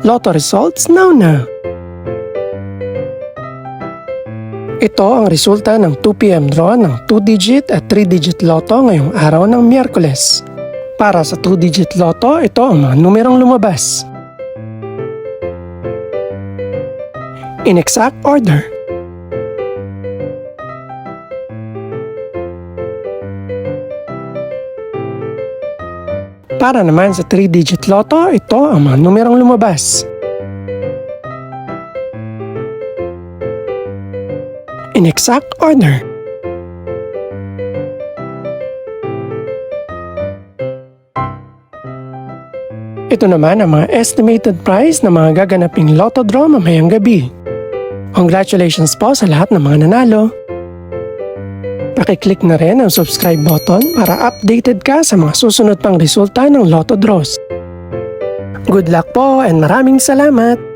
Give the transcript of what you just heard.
Lotto results now. Ito ang resulta ng 2 PM draw ng 2-digit at 3-digit lotto ngayong araw ng Miyerkules. Para sa 2-digit lotto, ito ang mga numerong lumabas. In exact order. Para naman sa 3-digit lotto, ito ang mga numerong lumabas. In exact order. Ito naman ang mga estimated price ng mga gaganaping lotto draw mamayang gabi. Congratulations po sa lahat ng mga nanalo. Pakiclick na rin ang subscribe button para updated ka sa mga susunod pang resulta ng lotto draws. Good luck po and maraming salamat!